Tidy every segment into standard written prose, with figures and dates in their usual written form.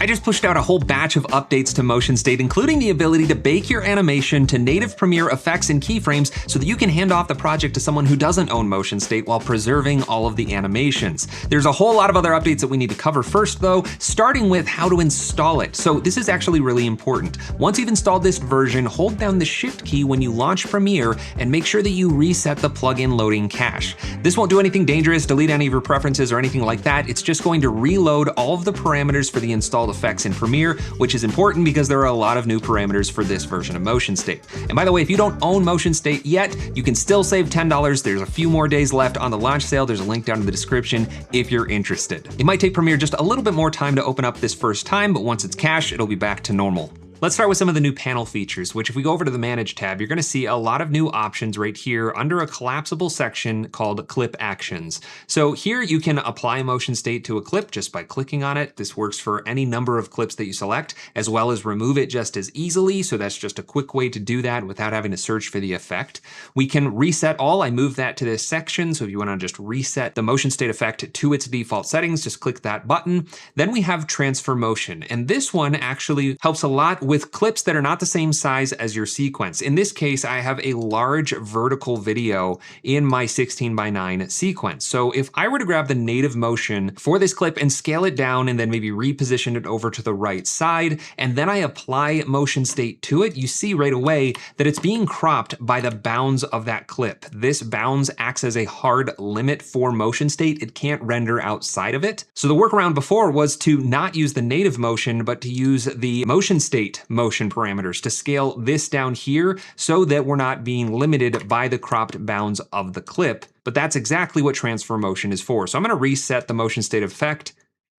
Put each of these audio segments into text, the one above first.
I just pushed out a whole batch of updates to Motion State, including the ability to bake your animation to native Premiere effects and keyframes so that you can hand off the project to someone who doesn't own Motion State while preserving all of the animations. There's a whole lot of other updates that we need to cover first though, starting with how to install it. So this is actually really important. Once you've installed this version, hold down the Shift key when you launch Premiere and make sure that you reset the plugin loading cache. This won't do anything dangerous, delete any of your preferences or anything like that. It's just going to reload all of the parameters for the installed effects in Premiere, which is important because there are a lot of new parameters for this version of Motion State. And by the way, if you don't own Motion State yet, you can still save $10. There's a few more days left on the launch sale. There's a link down in the description if you're interested. It might take Premiere just a little bit more time to open up this first time, but once it's cached, it'll be back to normal. Let's start with some of the new panel features, which if we go over to the Manage tab, you're gonna see a lot of new options right here under a collapsible section called Clip Actions. So here you can apply Motion State to a clip just by clicking on it. This works for any number of clips that you select, as well as remove it just as easily. So that's just a quick way to do that without having to search for the effect. We can reset all. I moved that to this section. So if you wanna just reset the Motion State effect to its default settings, just click that button. Then we have Transfer Motion. And this one actually helps a lot with clips that are not the same size as your sequence. In this case, I have a large vertical video in my 16:9 sequence. So if I were to grab the native motion for this clip and scale it down and then maybe reposition it over to the right side, and then I apply Motion State to it, you see right away that it's being cropped by the bounds of that clip. This bounds acts as a hard limit for Motion State. It can't render outside of it. So the workaround before was to not use the native motion, but to use the Motion State motion parameters to scale this down here so that we're not being limited by the cropped bounds of the clip. But that's exactly what transfer motion is for. So I'm going to reset the Motion State effect.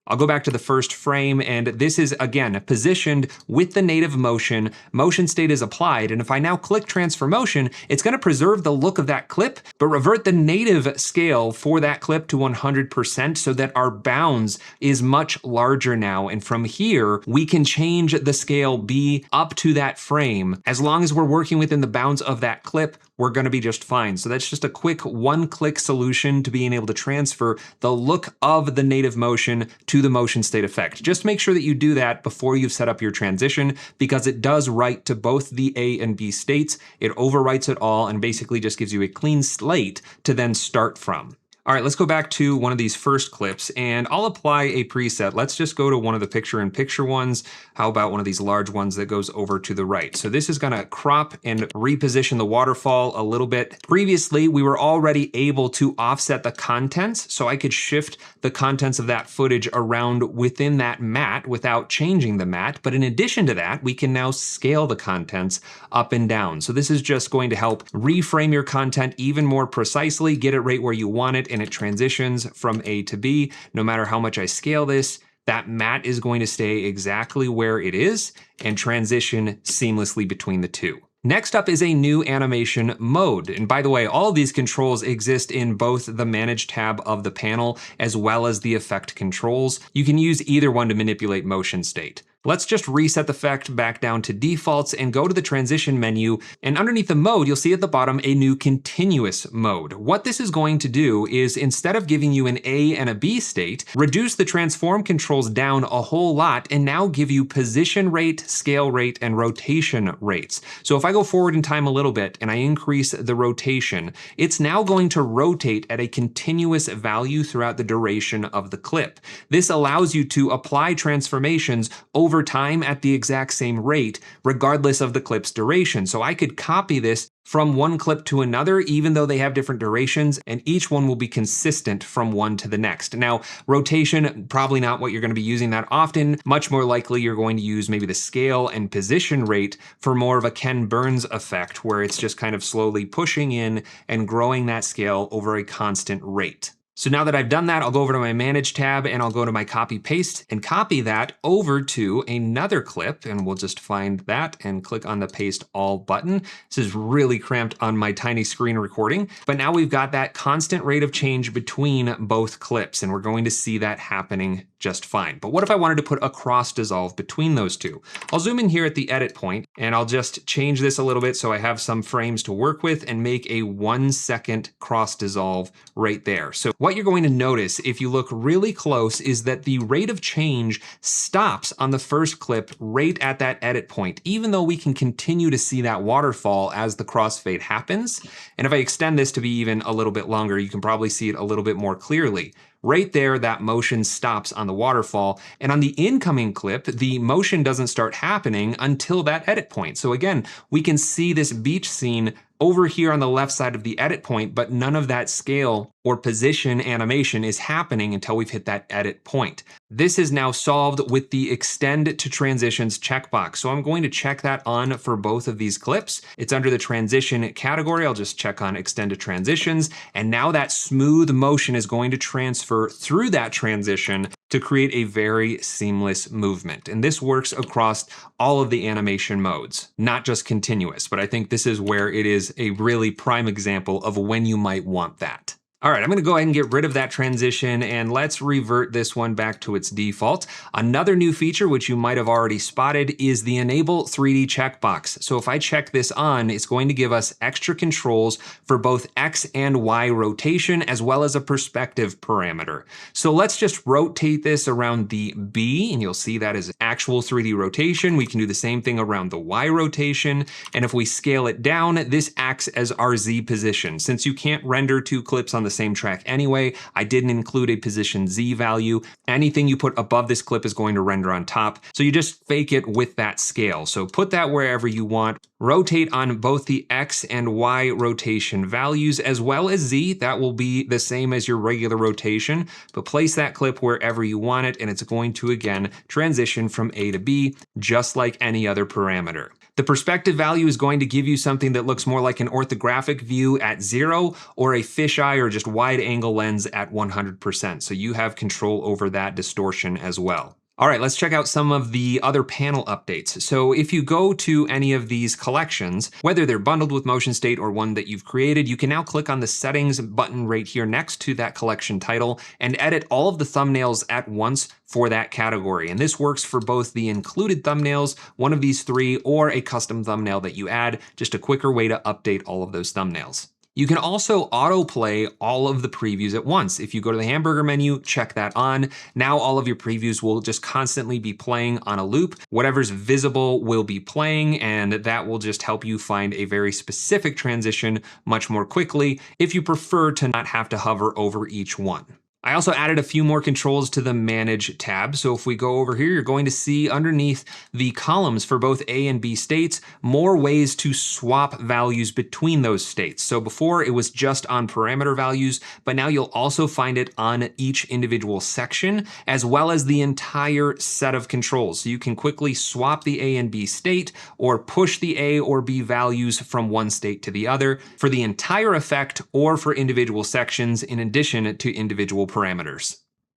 I'll go back to the first frame, and this is, again, positioned with the native motion. Motion State is applied, and if I now click Transfer Motion, it's gonna preserve the look of that clip, but revert the native scale for that clip to 100% so that our bounds is much larger now. And from here, we can change the scale B up to that frame. As long as we're working within the bounds of that clip, we're gonna be just fine. So that's just a quick one-click solution to being able to transfer the look of the native motion to the Motion State effect. Just make sure that you do that before you've set up your transition, because it does write to both the A and B states. It overwrites it all and basically just gives you a clean slate to then start from. All right, let's go back to one of these first clips and I'll apply a preset. Let's just go to one of the picture-in-picture ones. How about one of these large ones that goes over to the right? So this is gonna crop and reposition the waterfall a little bit. Previously, we were already able to offset the contents, so I could shift the contents of that footage around within that matte without changing the matte. But in addition to that, we can now scale the contents up and down. So this is just going to help reframe your content even more precisely, get it right where you want it, and it transitions from A to B. No matter how much I scale this, that matte is going to stay exactly where it is and transition seamlessly between the two. Next up is a new animation mode. And by the way, all of these controls exist in both the Manage tab of the panel as well as the effect controls. You can use either one to manipulate Motion State. Let's just reset the effect back down to defaults and go to the transition menu. And underneath the mode, you'll see at the bottom a new continuous mode. What this is going to do is, instead of giving you an A and a B state, reduce the transform controls down a whole lot and now give you position rate, scale rate, and rotation rates. So if I go forward in time a little bit and I increase the rotation, it's now going to rotate at a continuous value throughout the duration of the clip. This allows you to apply transformations over time at the exact same rate, regardless of the clip's duration. So I could copy this from one clip to another, even though they have different durations, and each one will be consistent from one to the next. Now, rotation, probably not what you're going to be using that often. Much more likely you're going to use maybe the scale and position rate for more of a Ken Burns effect, where it's just kind of slowly pushing in and growing that scale over a constant rate. So now that I've done that, I'll go over to my Manage tab and I'll go to my Copy Paste and copy that over to another clip, and we'll just find that and click on the Paste All button. This is really cramped on my tiny screen recording, but now we've got that constant rate of change between both clips, and we're going to see that happening just fine. But what if I wanted to put a cross dissolve between those two? I'll zoom in here at the edit point and I'll just change this a little bit so I have some frames to work with and make a 1 second cross dissolve right there. So what you're going to notice if you look really close is that the rate of change stops on the first clip right at that edit point, even though we can continue to see that waterfall as the crossfade happens. And if I extend this to be even a little bit longer, you can probably see it a little bit more clearly. Right there, that motion stops on the waterfall. And on the incoming clip, the motion doesn't start happening until that edit point. So again, we can see this beach scene over here on the left side of the edit point, but none of that scale or position animation is happening until we've hit that edit point. This is now solved with the extend to transitions checkbox. So I'm going to check that on for both of these clips. It's under the transition category. I'll just check on extend to transitions. And now that smooth motion is going to transfer through that transition to create a very seamless movement. And this works across all of the animation modes, not just continuous, but I think this is where it is a really prime example of when you might want that. All right, I'm gonna go ahead and get rid of that transition and let's revert this one back to its default. Another new feature, which you might have already spotted, is the enable 3D checkbox. So if I check this on, it's going to give us extra controls for both X and Y rotation, as well as a perspective parameter. So let's just rotate this around the B, and you'll see that is actual 3D rotation. We can do the same thing around the Y rotation. And if we scale it down, this acts as our Z position. Since you can't render two clips on the same track anyway, I didn't include a position Z value. Anything you put above this clip is going to render on top. So you just fake it with that scale. So put that wherever you want. Rotate on both the X and Y rotation values as well as Z. That will be the same as your regular rotation, but place that clip wherever you want it and it's going to again transition from A to B just like any other parameter. The perspective value is going to give you something that looks more like an orthographic view at 0 or a fisheye or just wide angle lens at 100%. So you have control over that distortion as well. All right, let's check out some of the other panel updates. So if you go to any of these collections, whether they're bundled with Motion State or one that you've created, you can now click on the settings button right here next to that collection title and edit all of the thumbnails at once for that category. And this works for both the included thumbnails, one of these three, or a custom thumbnail that you add, just a quicker way to update all of those thumbnails. You can also autoplay all of the previews at once. If you go to the hamburger menu, check that on. Now all of your previews will just constantly be playing on a loop. Whatever's visible will be playing, and that will just help you find a very specific transition much more quickly if you prefer to not have to hover over each one. I also added a few more controls to the Manage tab. So if we go over here, you're going to see underneath the columns for both A and B states, more ways to swap values between those states. So before it was just on parameter values, but now you'll also find it on each individual section, as well as the entire set of controls. So you can quickly swap the A and B state or push the A or B values from one state to the other for the entire effect or for individual sections in addition to individual parameters.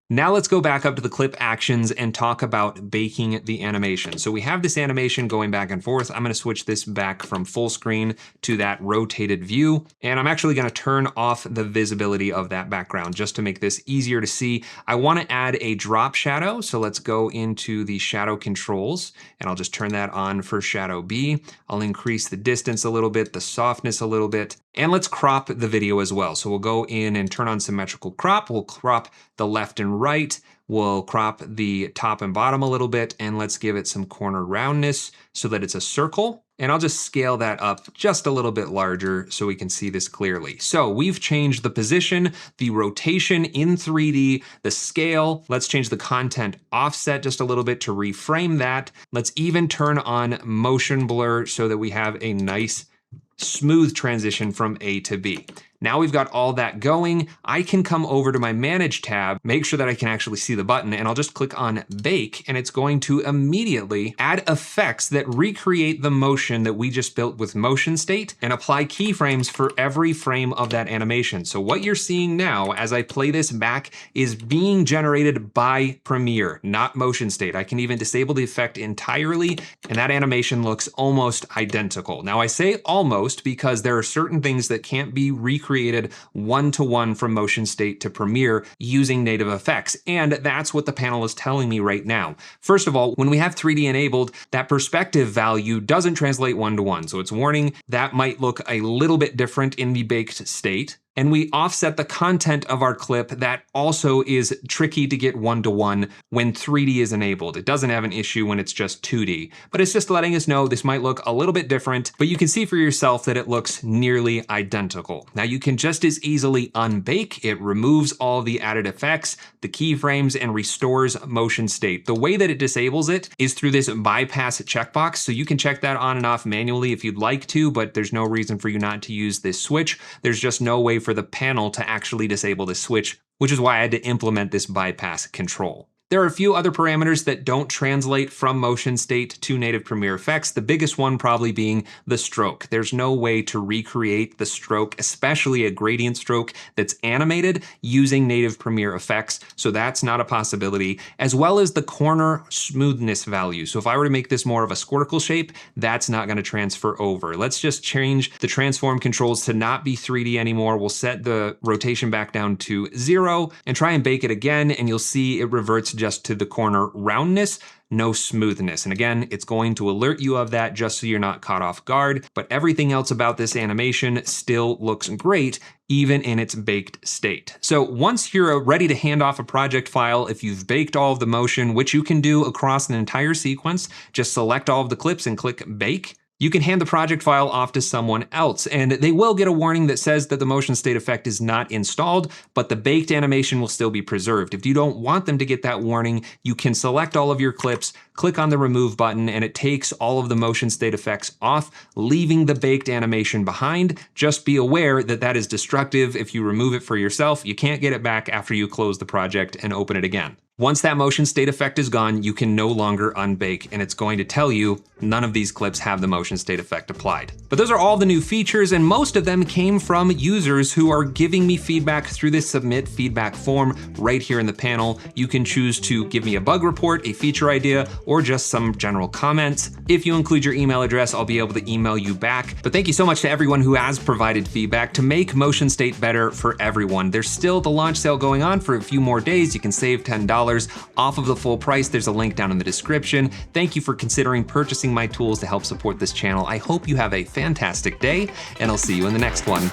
Now let's go back up to the clip actions and talk about baking the animation. So we have this animation going back and forth. I'm gonna switch this back from full screen to that rotated view. And I'm actually gonna turn off the visibility of that background just to make this easier to see. I wanna add a drop shadow. So let's go into the shadow controls and I'll just turn that on for shadow B. I'll increase the distance a little bit, the softness a little bit, and let's crop the video as well. So we'll go in and turn on symmetrical crop. We'll crop the left and right. We'll crop the top and bottom a little bit, and let's give it some corner roundness so that it's a circle. And I'll just scale that up just a little bit larger so we can see this clearly. So we've changed the position, the rotation in 3D, the scale. Let's change the content offset just a little bit to reframe that. Let's even turn on motion blur so that we have a nice smooth transition from A to B. Now we've got all that going. I can come over to my Manage tab, make sure that I can actually see the button, and I'll just click on Bake, and it's going to immediately add effects that recreate the motion that we just built with Motion State and apply keyframes for every frame of that animation. So what you're seeing now as I play this back is being generated by Premiere, not Motion State. I can even disable the effect entirely, and that animation looks almost identical. Now I say almost because there are certain things that can't be recreated recreated one-to-one from motion state to Premiere using native effects. And that's what the panel is telling me right now. First of all, when we have 3D enabled, that perspective value doesn't translate one-to-one. So it's warning that might look a little bit different in the baked state. And we offset the content of our clip. That also is tricky to get one-to-one when 3D is enabled. It doesn't have an issue when it's just 2D, but it's just letting us know this might look a little bit different, but you can see for yourself that it looks nearly identical. Now you can just as easily unbake. It removes all the added effects, the keyframes, and restores motion state. The way that it disables it is through this bypass checkbox. So you can check that on and off manually if you'd like to, but there's no reason for you not to use this switch. There's just no way for the panel to actually disable the switch, which is why I had to implement this bypass control. There are a few other parameters that don't translate from motion state to native Premiere effects, the biggest one probably being the stroke. There's no way to recreate the stroke, especially a gradient stroke that's animated using native Premiere effects, so that's not a possibility, as well as the corner smoothness value. So if I were to make this more of a squircle shape, that's not going to transfer over. Let's just change the transform controls to not be 3D anymore. We'll set the rotation back down to 0 and try and bake it again, and you'll see it reverts just to the corner roundness, no smoothness. And again, it's going to alert you of that just so you're not caught off guard, but everything else about this animation still looks great, even in its baked state. So once you're ready to hand off a project file, if you've baked all of the motion, which you can do across an entire sequence, just select all of the clips and click bake. You can hand the project file off to someone else, and they will get a warning that says that the motion state effect is not installed, but the baked animation will still be preserved. If you don't want them to get that warning, you can select all of your clips, click on the remove button, and it takes all of the motion state effects off, leaving the baked animation behind. Just be aware that that is destructive. If you remove it for yourself, you can't get it back after you close the project and open it again. Once that motion state effect is gone, you can no longer unbake, and it's going to tell you none of these clips have the motion state effect applied. But those are all the new features, and most of them came from users who are giving me feedback through this submit feedback form right here in the panel. You can choose to give me a bug report, a feature idea, or just some general comments. If you include your email address, I'll be able to email you back. But thank you so much to everyone who has provided feedback to make motion state better for everyone. There's still the launch sale going on for a few more days. You can save $10 off of the full price. There's a link down in the description. Thank you for considering purchasing my tools to help support this channel. I hope you have a fantastic day, and I'll see you in the next one.